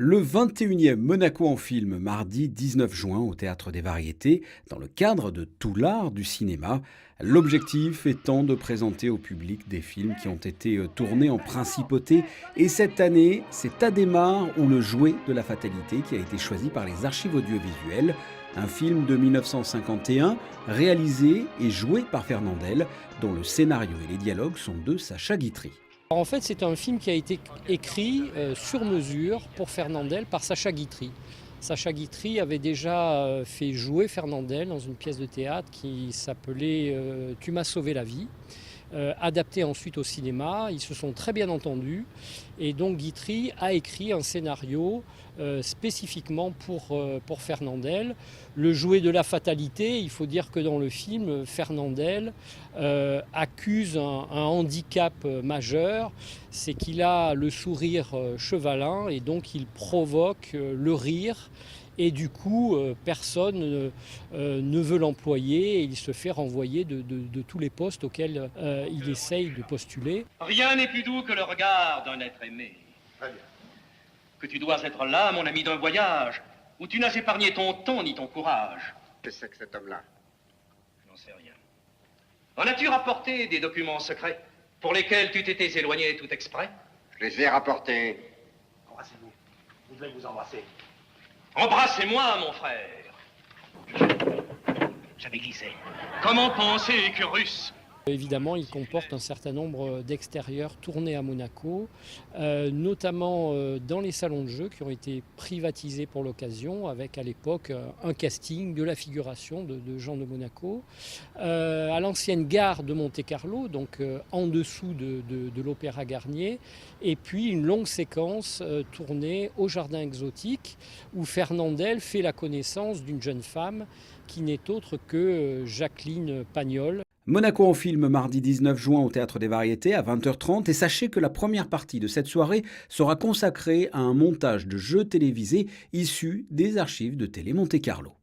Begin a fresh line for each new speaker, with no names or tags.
Le 21e Monaco en film, mardi 19 juin au Théâtre des Variétés, dans le cadre de tout l'art du cinéma. L'objectif étant de présenter au public des films qui ont été tournés en principauté. Et cette année, c'est Adhémar ou Le Jouet de la fatalité qui a été choisi par les archives audiovisuelles. Un film de 1951, réalisé et joué par Fernandel, dont le scénario et les dialogues sont de Sacha Guitry.
En fait, c'est un film qui a été écrit sur mesure pour Fernandel par Sacha Guitry. Sacha Guitry avait déjà fait jouer Fernandel dans une pièce de théâtre qui s'appelait Tu m'as sauvé la vie, adaptée ensuite au cinéma. Ils se sont très bien entendus et donc Guitry a écrit un scénario spécifiquement pour Fernandel. Le jouet de la fatalité, il faut dire que dans le film, Fernandel accuse un handicap majeur, c'est qu'il a le sourire chevalin et donc il provoque le rire. Et du coup, personne ne veut l'employer et il se fait renvoyer de tous les postes auxquels il essaye de postuler.
Rien n'est plus doux que le regard d'un être aimé.
Très bien.
Que tu dois être là, mon ami, d'un voyage, où tu n'as épargné ton temps ni ton courage.
Que c'est que cet homme-là?
Je n'en sais rien. En as-tu rapporté des documents secrets pour lesquels tu t'étais éloigné tout exprès?
Je les ai rapportés.
Embrassez-vous. Vous devez vous embrasser.
Embrassez-moi, mon frère.
J'avais glissé.
Comment penser que russe?
Évidemment, il comporte un certain nombre d'extérieurs tournés à Monaco, notamment dans les salons de jeu qui ont été privatisés pour l'occasion, avec à l'époque un casting de la figuration de gens de Monaco. À l'ancienne gare de Monte-Carlo, donc en dessous de l'Opéra Garnier, et puis une longue séquence tournée au Jardin Exotique, où Fernandel fait la connaissance d'une jeune femme qui n'est autre que Jacqueline Pagnol.
Monaco en film, mardi 19 juin au Théâtre des Variétés à 20h30. Et sachez que la première partie de cette soirée sera consacrée à un montage de jeux télévisés issus des archives de Télé Monte Carlo.